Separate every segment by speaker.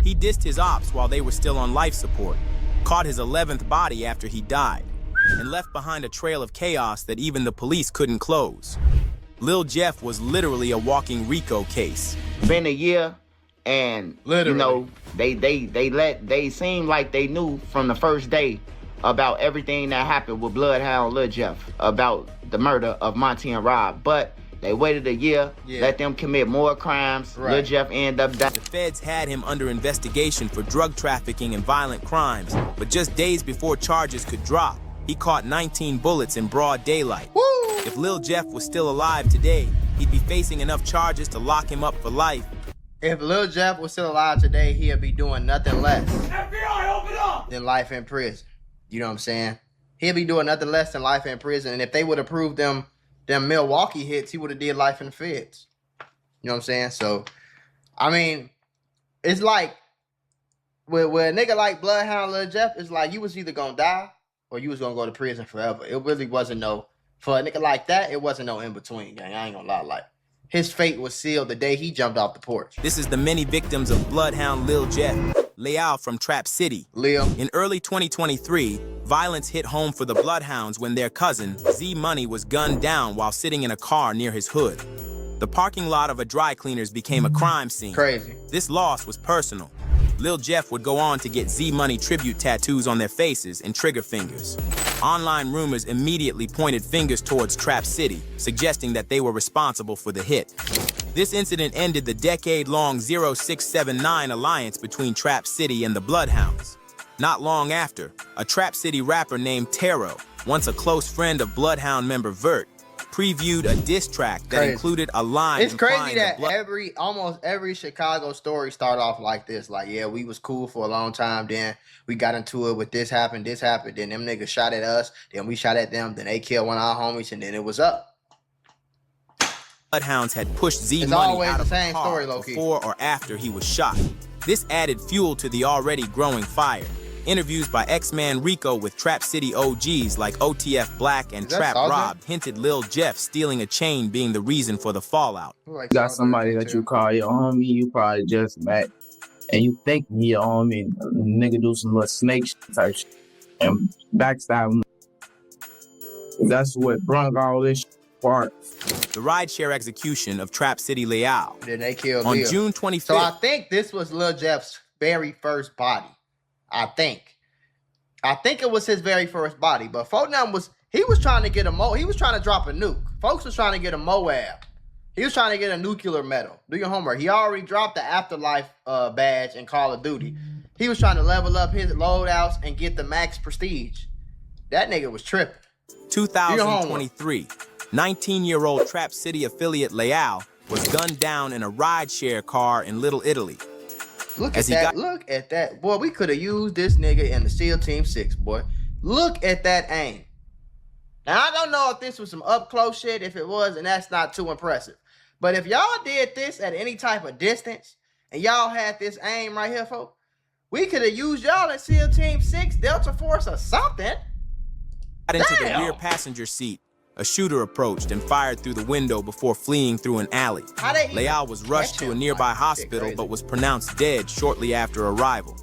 Speaker 1: He dissed his ops while they were still on life support, caught his 11th body after he died, and left behind a trail of chaos that even the police couldn't close. Lil Jeff was literally a walking RICO case.
Speaker 2: Been a year, and
Speaker 3: literally,
Speaker 2: you know, they seemed like they knew from the first day about everything that happened with Bloodhound Lil Jeff, about the murder of Monty and Rob, but they waited a year, let them commit more crimes. Lil Jeff ended up dying.
Speaker 1: The feds had him under investigation for drug trafficking and violent crimes, but just days before charges could drop, he caught 19 bullets in broad daylight.
Speaker 3: Woo!
Speaker 1: If Lil Jeff was still alive today, he'd be facing enough charges to lock him up for life.
Speaker 3: If Lil Jeff was still alive today, he'd be doing nothing less
Speaker 4: FBI, open up!
Speaker 3: than life in prison. You know what I'm saying? He'd be doing nothing less than life in prison. And if they would have proved them Milwaukee hits, he would have did life in the feds. You know what I'm saying? So, I mean, it's like, with a nigga like Bloodhound Lil Jeff, it's like you was either gonna die or you was gonna go to prison forever. It really wasn't for a nigga like that, it wasn't no in between, gang. I ain't gonna lie, his fate was sealed the day he jumped off the porch.
Speaker 1: This is the many victims of Bloodhound Lil Jeff. LIL from Trap City.
Speaker 3: Lil.
Speaker 1: In early 2023, violence hit home for the Bloodhounds when their cousin, Z Money, was gunned down while sitting in a car near his hood. The parking lot of a dry cleaners became a crime scene.
Speaker 3: Crazy.
Speaker 1: This loss was personal. Lil Jeff would go on to get Z Money tribute tattoos on their faces and trigger fingers. Online rumors immediately pointed fingers towards Trap City, suggesting that they were responsible for the hit. This incident ended the decade-long 0679 alliance between Trap City and the Bloodhounds. Not long after, a Trap City rapper named Taro, once a close friend of Bloodhound member Vert, previewed a diss track that included a line.
Speaker 3: It's crazy that almost every Chicago story start off like this. Like, yeah, we was cool for a long time, then we got into it with this happened, then them niggas shot at us, then we shot at them, then they killed one of our homies, and then it was up.
Speaker 1: Bloodhounds had pushed Z Money out of the car before or after he was shot. This added fuel to the already growing fire. Interviews by X-Man Rico with Trap City OGs like OTF Black and Trap Rob hinted Lil Jeff stealing a chain being the reason for the fallout.
Speaker 5: You got somebody that you call your homie, you probably just met, and you think he your homie, nigga do some little snake shit type shit, and backstab him. That's what brung all this shit apart.
Speaker 1: The rideshare execution of Trap City LIL.
Speaker 3: Then they killed
Speaker 1: on
Speaker 3: Lil.
Speaker 1: June 25th.
Speaker 3: So I think this was Lil Jeff's very first body. I think it was his very first body. But he was trying to get he was trying to drop a nuke. Folks was trying to get a Moab. He was trying to get a nuclear medal. Do your homework. He already dropped the Afterlife badge in Call of Duty. He was trying to level up his loadouts and get the max prestige. That nigga was tripping.
Speaker 1: 2023. 19-year-old Trap City affiliate LIL was gunned down in a rideshare car in Little Italy.
Speaker 3: Look at that. Look at that. Boy, we could have used this nigga in the SEAL Team 6, boy. Look at that aim. Now, I don't know if this was some up-close shit. If it was, and that's not too impressive. But if y'all did this at any type of distance, and y'all had this aim right here, folks, we could have used y'all in SEAL Team 6, Delta Force, or something.
Speaker 1: Got into the rear passenger seat. A shooter approached and fired through the window before fleeing through an alley. LIL was rushed to a nearby hospital but was pronounced dead shortly after arrival.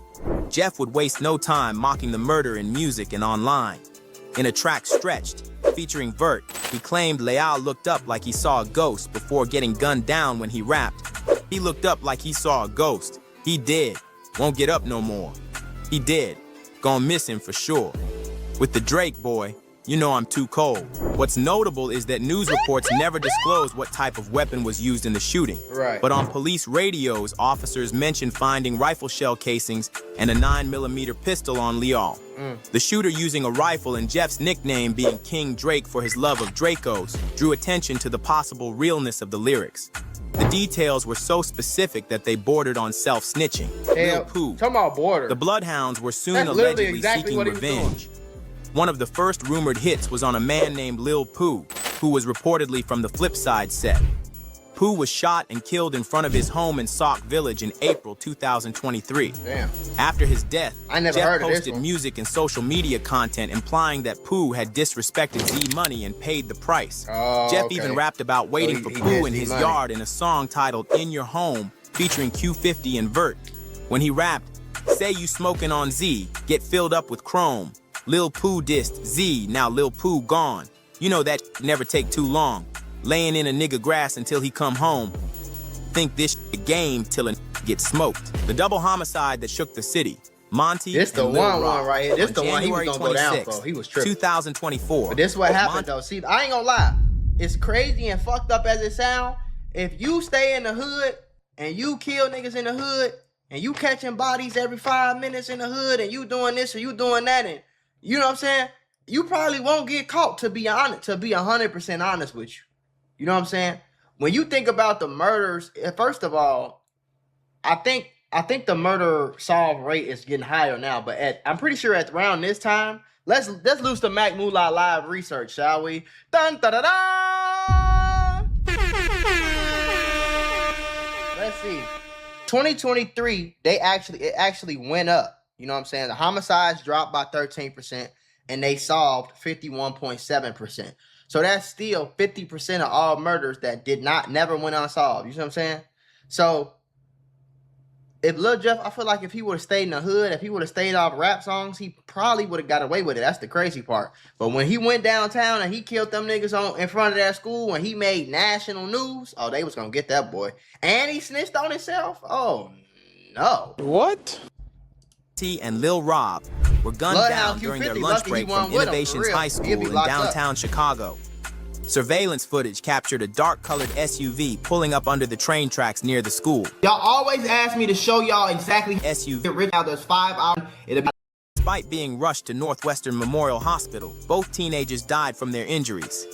Speaker 1: Jeff would waste no time mocking the murder in music and online. In a track Stretched, featuring Vert, he claimed LIL looked up like he saw a ghost before getting gunned down when he rapped. He looked up like he saw a ghost. He did. Won't get up no more. He did. Gonna miss him for sure. With the Drake boy, you know I'm too cold. What's notable is that news reports never disclosed what type of weapon was used in the shooting.
Speaker 3: Right.
Speaker 1: But on police radios, officers mentioned finding rifle shell casings and a 9mm pistol on LIL. The shooter using a rifle and Jeff's nickname being King Drake for his love of Dracos drew attention to the possible realness of the lyrics. The details were so specific that they bordered on self-snitching. Lil Pooh.
Speaker 3: Talking about border.
Speaker 1: The Bloodhounds were soon allegedly seeking revenge. One of the first rumored hits was on a man named Lil Pooh, who was reportedly from the Flipside set. Pooh was shot and killed in front of his home in Sauk Village in April 2023.
Speaker 3: Damn.
Speaker 1: After his death,
Speaker 3: Jeff
Speaker 1: posted music and social media content implying that Pooh had disrespected Z Money and paid the price. Jeff even rapped about waiting for Pooh in his yard in a song titled In Your Home, featuring Q50 and Vert. When he rapped, "Say you smoking on Z, get filled up with chrome. Lil Pooh dissed Z, now Lil Pooh gone. You know that never take too long. Laying in a nigga grass until he come home. Think this a game till a get smoked." The double homicide that shook the city. Monty
Speaker 3: This the
Speaker 1: and Lil
Speaker 3: one
Speaker 1: Rob
Speaker 3: right here. This
Speaker 1: on
Speaker 3: the one he was
Speaker 1: January
Speaker 3: gonna go down
Speaker 1: 26,
Speaker 3: for. He was tripping.
Speaker 1: 2024.
Speaker 3: But this is what happened though. See, I ain't gonna lie. It's crazy and fucked up as it sound. If you stay in the hood and you kill niggas in the hood and you catching bodies every 5 minutes in the hood and you doing this or you doing that, and you know what I'm saying, you probably won't get caught, to be honest, to be 100% honest with you. You know what I'm saying? When you think about the murders, first of all, I think the murder solve rate is getting higher now, but I'm pretty sure at around this time, let's loose the Mac MULA live research, shall we? Dun da da da. Let's see. 2023, it actually went up. You know what I'm saying? The homicides dropped by 13%, and they solved 51.7%. So that's still 50% of all murders that never went unsolved. You see what I'm saying? So if Lil Jeff, I feel like if he would have stayed in the hood, if he would have stayed off rap songs, he probably would have got away with it. That's the crazy part. But when he went downtown and he killed them niggas in front of that school and he made national news, oh, they was gonna get that boy. And he snitched on himself? Oh, no.
Speaker 4: What?
Speaker 1: T and Lil Rob were gunned down during their lunch break from Innovations High School in downtown Chicago. Surveillance footage captured a dark-colored SUV pulling up under the train tracks near the school.
Speaker 2: Y'all always ask me to show y'all exactly
Speaker 1: SUV.
Speaker 2: Now there's 5 hours.
Speaker 1: Despite being rushed to Northwestern Memorial Hospital, both teenagers died from their injuries.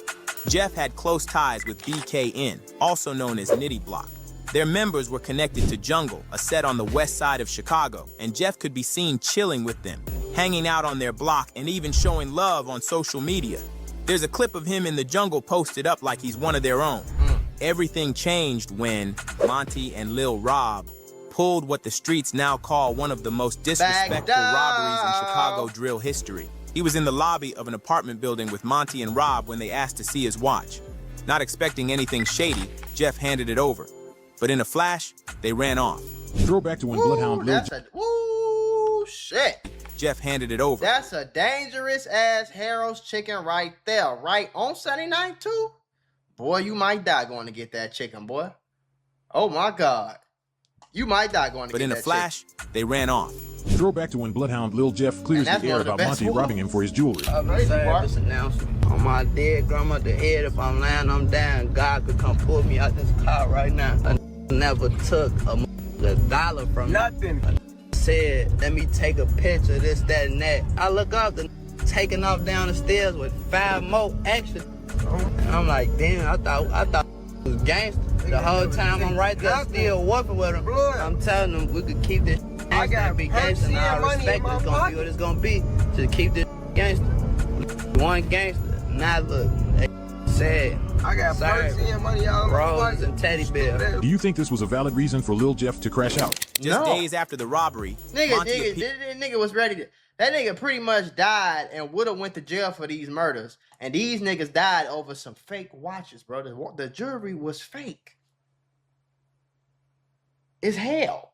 Speaker 1: Jeff had close ties with BKN, also known as Nitty Block. Their members were connected to Jungle, a set on the west side of Chicago, and Jeff could be seen chilling with them, hanging out on their block, and even showing love on social media. There's a clip of him in the Jungle posted up like he's one of their own. Everything changed when Monty and Lil Rob pulled what the streets now call one of the most disrespectful robberies in Chicago drill history. He was in the lobby of an apartment building with Monty and Rob when they asked to see his watch. Not expecting anything shady, Jeff handed it over. But in a flash, they ran off.
Speaker 4: Throwback to when Bloodhound Lil
Speaker 3: Ooh, shit.
Speaker 1: Jeff handed it over.
Speaker 3: That's a dangerous ass Harold's chicken right there, right on 79th too. Boy, you might die going to get that chicken, boy. Oh my God. You might die going to get that chicken.
Speaker 1: But in a flash, they ran off.
Speaker 4: Throwback to when Bloodhound Lil Jeff clears the air about Monty robbing him for his jewelry.
Speaker 6: This announcement on my dead grandmother's head. If I'm lying, I'm down. God could come pull me out this car right now. I never took a dollar from nothing. Said, let me take a picture, this, that, and that. I look up, the taking off down the stairs with 5 more extra. And I'm like, damn, I thought it was gangster. The whole time I'm right there still working with him. I'm telling them we could keep this gangster and be gangster, and I respect it's gonna be what it's gonna be to keep this gangster. One gangster, now look, sad.
Speaker 7: I got mercy and money all
Speaker 6: roses and teddy bear.
Speaker 4: Do you think this was a valid reason for Lil Jeff to crash out?
Speaker 1: Just days after the robbery,
Speaker 3: nigga was ready to. That nigga pretty much died and would have went to jail for these murders. And these niggas died over some fake watches, bro. The jewelry was fake. It's hell.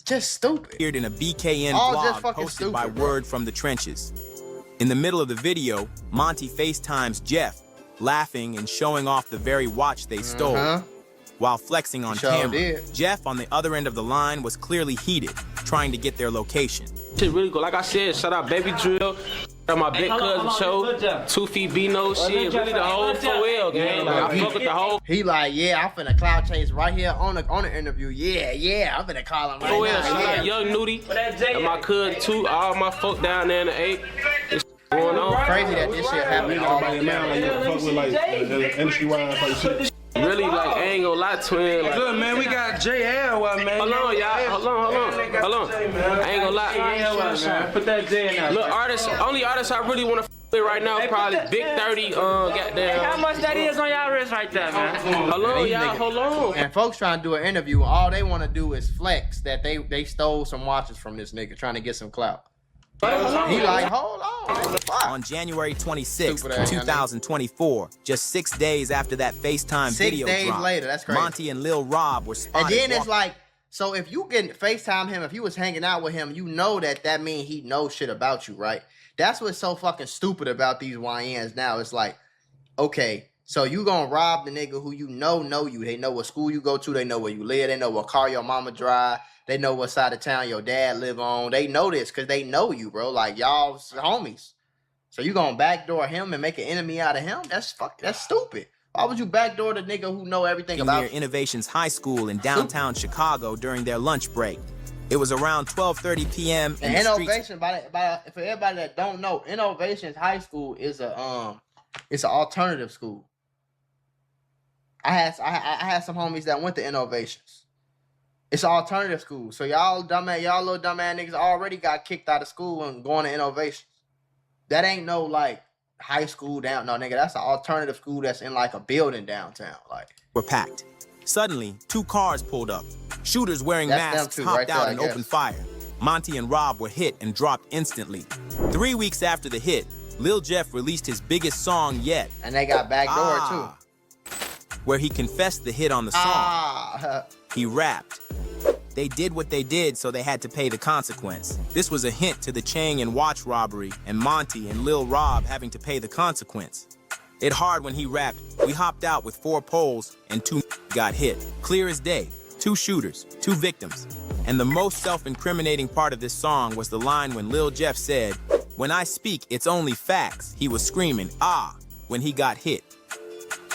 Speaker 3: Just stupid.
Speaker 1: Appeared in a BKN blog posted by Word from the Trenches. In the middle of the video, Monty FaceTimes Jeff, laughing and showing off the very watch they stole. While flexing on camera, Jeff on the other end of the line was clearly heated, trying to get their location.
Speaker 8: Shit really good. Like I said, shout out Baby Drill, my big cousin show, 2 Feet Bino, shit, really the whole 4L gang. Like I fuck with the whole.
Speaker 3: He like, yeah, I'm finna cloud chase right here on the interview. Yeah, I'm finna call him right
Speaker 8: 4L,
Speaker 3: now.
Speaker 8: shout out Young Nudie, and my cousin too, all my folk down there in the 8. It's going on.
Speaker 3: Crazy that this shit happening.
Speaker 9: Everybody now, like, you fuck with like industry-wise type shit.
Speaker 8: Really, like, I ain't gonna lie, twin. Like,
Speaker 7: good, man. We got JL, man.
Speaker 8: Hold on, y'all. Hold on. I ain't gonna lie.
Speaker 7: Put that J in there.
Speaker 8: Look, only artist I really wanna with right now, probably Big 30, goddamn.
Speaker 7: How much that is on y'all wrist right there, man?
Speaker 8: Hold on, y'all. Hold on.
Speaker 3: And folks trying to do an interview, all they wanna do is flex that they stole some watches from this nigga, trying to get some clout. He like, hold on.
Speaker 1: On January 26, 2024, just 6 days after that FaceTime video dropped,
Speaker 3: later, that's crazy.
Speaker 1: Monty and Lil Rob were spotted.
Speaker 3: And then it's like, So if you can FaceTime him, if you was hanging out with him, you know that means he knows shit about you, right? That's what's so fucking stupid about these YNs now. It's like, okay, so you gonna rob the nigga who you know you. They know what school you go to. They know where you live. They know what car your mama drive. They know what side of town your dad live on. They know this because they know you, bro. Like, y'all homies. So you gonna backdoor him and make an enemy out of him? That's stupid. Why would you backdoor the nigga who know everything about
Speaker 1: near Innovations High School in downtown Chicago during their lunch break. It was around 12:30 p.m.
Speaker 3: And Innovation, for everybody that don't know, Innovations High School is it's an alternative school. I had some homies that went to Innovations. It's an alternative school. So y'all little dumbass niggas already got kicked out of school and going to Innovations. That ain't no like high school down. No, nigga, that's an alternative school that's in like a building downtown. Like,
Speaker 1: were packed. Suddenly, 2 cars pulled up. Shooters wearing masks hopped out and opened fire. Monty and Rob were hit and dropped instantly. 3 weeks after the hit, Lil Jeff released his biggest song yet.
Speaker 3: And they got backdoor too.
Speaker 1: Where he confessed the hit on the song. He rapped. They did what they did, so they had to pay the consequence. This was a hint to the Chang and Watch robbery and Monty and Lil Rob having to pay the consequence. It hard when he rapped, we hopped out with 4 poles and 2 got hit. Clear as day, 2 shooters, 2 victims. And the most self-incriminating part of this song was the line when Lil Jeff said, when I speak, it's only facts. He was screaming, when he got hit.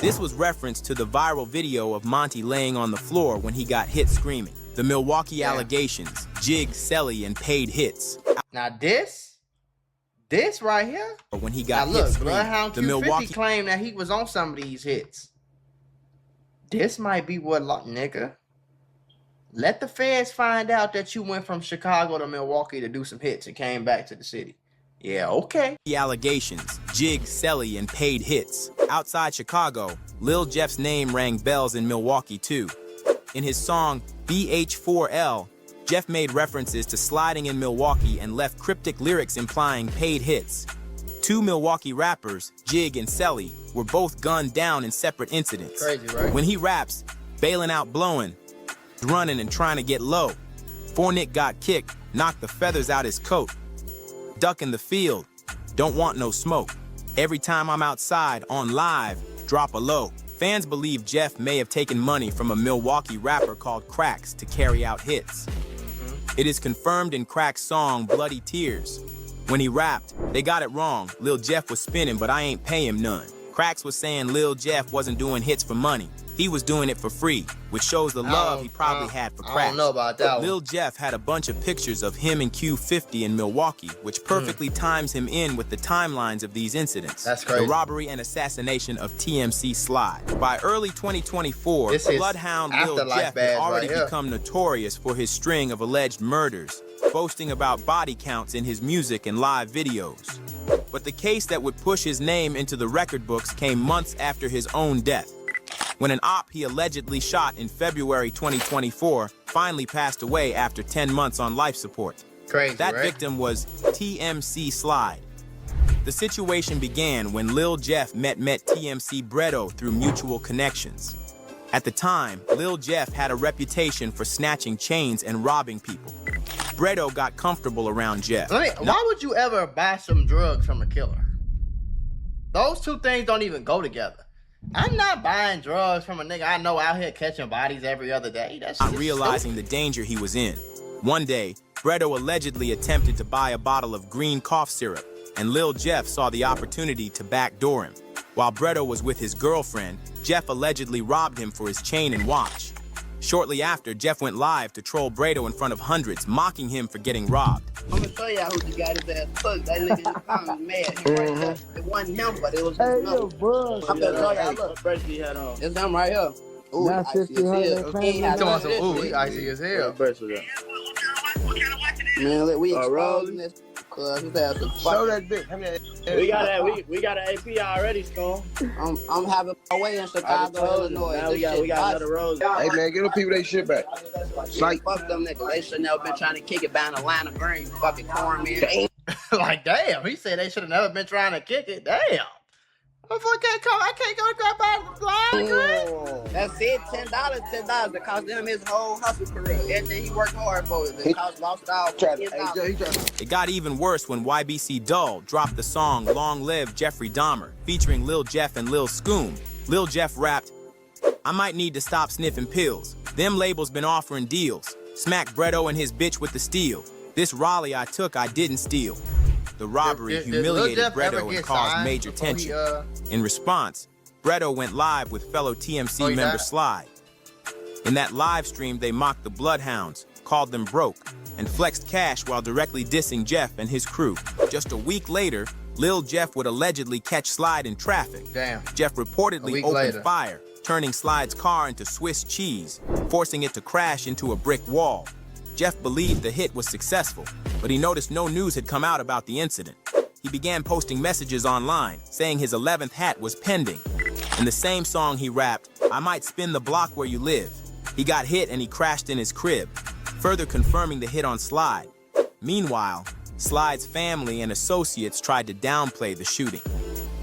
Speaker 1: This was reference to the viral video of Monty laying on the floor when he got hit screaming. The Milwaukee allegations, Jig, Selly, and paid hits.
Speaker 3: Now this right here.
Speaker 1: When he got
Speaker 3: now look,
Speaker 1: hit
Speaker 3: Bloodhound Q50 claimed that he was on some of these hits. This might be what, nigga. Let the feds find out that you went from Chicago to Milwaukee to do some hits and came back to the city. Yeah, okay.
Speaker 1: The allegations, Jig, Selly, and paid hits. Outside Chicago, Lil Jeff's name rang bells in Milwaukee too. In his song BH4L, Jeff made references to sliding in Milwaukee and left cryptic lyrics implying paid hits. 2 Milwaukee rappers, Jig and Selly, were both gunned down in separate incidents.
Speaker 3: Crazy, right?
Speaker 1: When he raps, bailing out blowing, running and trying to get low. Fournick got kicked, knocked the feathers out his coat. Duck in the field, don't want no smoke. Every time I'm outside, on live, drop a low. Fans believe Jeff may have taken money from a Milwaukee rapper called Cracks to carry out hits. It is confirmed in Crack's song Bloody Tears. When he rapped, they got it wrong. Lil Jeff was spinning, but I ain't pay him none. Cracks was saying Lil Jeff wasn't doing hits for money. He was doing it for free, which shows the love he probably had for Cracks.
Speaker 3: I don't know about that one.
Speaker 1: Lil Jeff had a bunch of pictures of him and Q50 in Milwaukee, which perfectly times him in with the timelines of these incidents.
Speaker 3: That's crazy.
Speaker 1: The robbery and assassination of TMC Slide. By early 2024, Bloodhound Lil Jeff had already become notorious for his string of alleged murders, boasting about body counts in his music and live videos. But the case that would push his name into the record books came months after his own death, when an op he allegedly shot in February 2024 finally passed away after 10 months on life support.
Speaker 3: Crazy,
Speaker 1: that
Speaker 3: right?
Speaker 1: victim was TMC Slide. The situation began when Lil Jeff met TMC Bredo through mutual connections. At the time, Lil Jeff had a reputation for snatching chains and robbing people. Bredo got comfortable around Jeff.
Speaker 3: Why would you ever buy some drugs from a killer? Those two things don't even go together. I'm not buying drugs from a nigga I know out here catching bodies every other day. That's
Speaker 1: not realizing the danger he was in. One day, Bredo allegedly attempted to buy a bottle of green cough syrup, and Lil Jeff saw the opportunity to backdoor him. While Bredo was with his girlfriend, Jeff allegedly robbed him for his chain and watch. Shortly after, Jeff went live to troll Bredo in front of hundreds, mocking him for getting robbed.
Speaker 6: I'm gonna show y'all who got his ass fucked. That nigga just found me mad. He right there. It wasn't him, but it was his number. I'm gonna show y'all. Look, it's them right here. Ooh, icy as hell.
Speaker 3: He icy as hell.
Speaker 6: Man, look, we exposing this. Show
Speaker 7: that bitch. We got an AP already, Scone.
Speaker 6: I'm having my way in Chicago, Illinois.
Speaker 7: Now we got another rose.
Speaker 10: Hey man, get them people they shit back.
Speaker 6: Fuck them niggas. They should never been trying to kick it down Atlanta Green. Fucking cornmeal.
Speaker 3: Like damn, he said they should have never been trying to kick it. Damn. I can't go grab by the line,
Speaker 6: That's it, $10. It cost him his whole hustle career. Everything he worked hard for, it cost lost it all.
Speaker 1: It got even worse when YBC Dull dropped the song Long Live Jeffrey Dahmer, featuring Lil Jeff and Lil Scoom. Lil Jeff rapped, "I might need to stop sniffing pills. Them labels been offering deals. Smack Bretto and his bitch with the steel. This Raleigh I took, I didn't steal." The robbery humiliated Bretto and caused major tension. In response, Bretto went live with fellow TMC member Slide. In that live stream, they mocked the Bloodhounds, called them broke, and flexed cash while directly dissing Jeff and his crew. Just a week later, Lil Jeff would allegedly catch Slide in traffic.
Speaker 3: Damn.
Speaker 1: Jeff reportedly opened fire, turning Slide's car into Swiss cheese, forcing it to crash into a brick wall. Jeff believed the hit was successful, but he noticed no news had come out about the incident. He began posting messages online, saying his 11th hat was pending. In the same song he rapped, "I might spin the block where you live." He got hit and he crashed in his crib, further confirming the hit on Slide. Meanwhile, Slide's family and associates tried to downplay the shooting.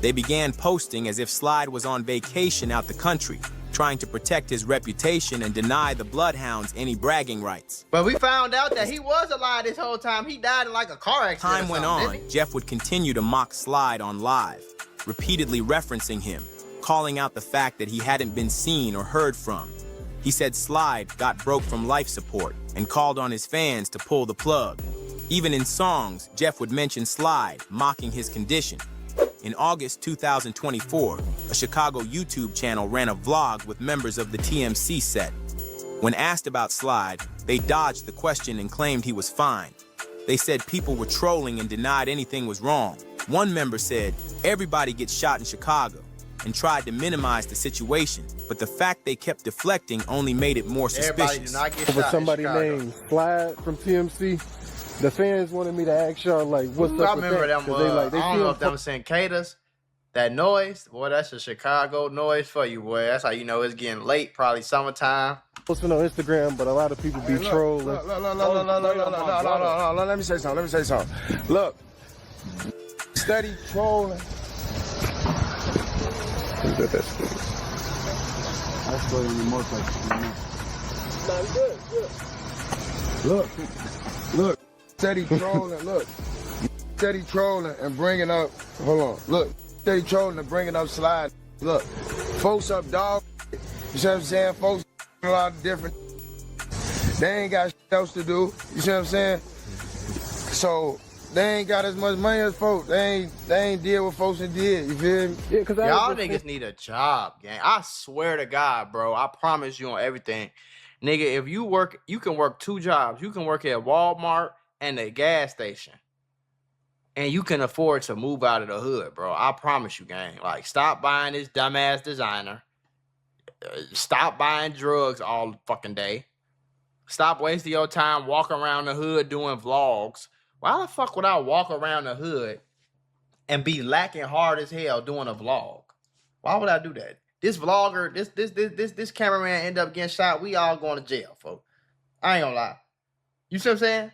Speaker 1: They began posting as if Slide was on vacation out the country, trying to protect his reputation and deny the Bloodhounds any bragging rights.
Speaker 3: But we found out that he was alive this whole time. He died in like a car accident.
Speaker 1: Time went on, Jeff would continue to mock Slide on live, repeatedly referencing him, calling out the fact that he hadn't been seen or heard from. He said Slide got broke from life support and called on his fans to pull the plug. Even in songs, Jeff would mention Slide, mocking his condition. In August 2024, a Chicago YouTube channel ran a vlog with members of the TMC set. When asked about Slide, they dodged the question and claimed he was fine. They said people were trolling and denied anything was wrong. One member said, "Everybody gets shot in Chicago," and tried to minimize the situation, but the fact they kept deflecting only made it more suspicious.
Speaker 9: Over somebody named Slide from TMC, the fans wanted me to ask y'all, like, what's up with
Speaker 3: remember
Speaker 9: that?
Speaker 3: Them,
Speaker 9: They
Speaker 3: I don't know if them cicadas, that noise, boy, that's a Chicago noise for you, boy. That's how you know it's getting late, probably summertime.
Speaker 9: Posting on Instagram, but a lot of people be trolling.
Speaker 10: Look, let me say something. Look, steady trolling. That's what the most like. Look, steady trolling. Steady trolling and bringing up. Hold on. Look, steady trolling and bringing up Slide. Look, folks up dog. You see what I'm saying? Folks a lot of different. They ain't got shit else to do. You see what I'm saying? So they ain't got as much money as folks. They ain't deal with folks that did. You feel me?
Speaker 3: Yeah, cause y'all niggas need a job, gang. I swear to God, bro. I promise you on everything. Nigga, if you work, you can work 2 jobs. You can work at Walmart and a gas station. And you can afford to move out of the hood, bro. I promise you, gang. Like, stop buying this dumbass designer. Stop buying drugs all fucking day. Stop wasting your time walking around the hood doing vlogs. Why the fuck would I walk around the hood and be lacking hard as hell doing a vlog? Why would I do that? This vlogger, this cameraman end up getting shot. We all going to jail, folks. I ain't gonna lie. You see what I'm saying?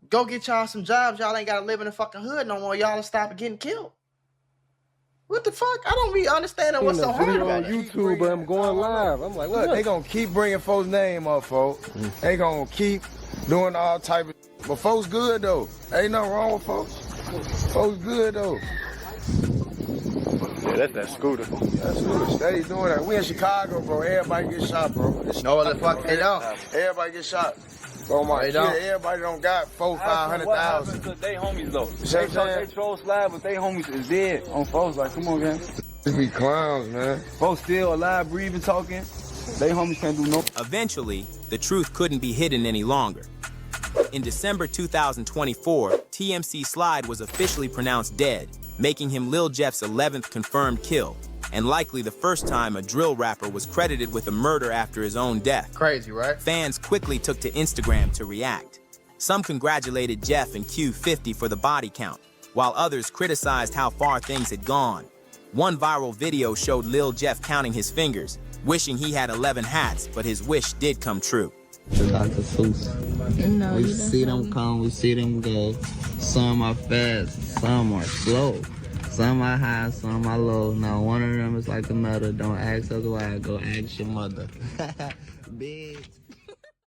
Speaker 3: Go get y'all some jobs. Y'all ain't gotta live in the fucking hood no more. Y'all stop getting killed. What the fuck? I don't be understanding what's so hard about
Speaker 9: on YouTube, but I'm going live. I'm like,
Speaker 10: look, they gonna keep bringing folks' name up, folks. They gonna keep doing all type of. But folks good though. Ain't nothing wrong with folks. Folks good though.
Speaker 9: Yeah, that's that scooter.
Speaker 10: That's scooter. Steady doing that. We in Chicago, bro. Everybody get shot, bro.
Speaker 3: No other fuck they don't.
Speaker 10: Everybody get shot. Oh my God, everybody don't got 400,000-500,000.
Speaker 11: They homies though. They troll Slide, but they homies is dead on folks. Like, come on, gang.
Speaker 10: Just be clowns, man.
Speaker 11: Folks still alive, breathing, talking. They homies can't do no.
Speaker 1: Eventually, the truth couldn't be hidden any longer. In December 2024, TMC Slide was officially pronounced dead, making him Lil Jeff's 11th confirmed kill, and likely the first time a drill rapper was credited with a murder after his own death.
Speaker 3: Crazy, right?
Speaker 1: Fans quickly took to Instagram to react. Some congratulated Jeff and Q50 for the body count, while others criticized how far things had gone. One viral video showed Lil Jeff counting his fingers, wishing he had 11 hats, but his wish did come true.
Speaker 6: Dr. Seuss.
Speaker 12: No,
Speaker 6: we see them come, we see them go. Some are fast, some are slow. Some are high, some are low. Now one of them is like another. Don't ask us why, go ask your mother. Big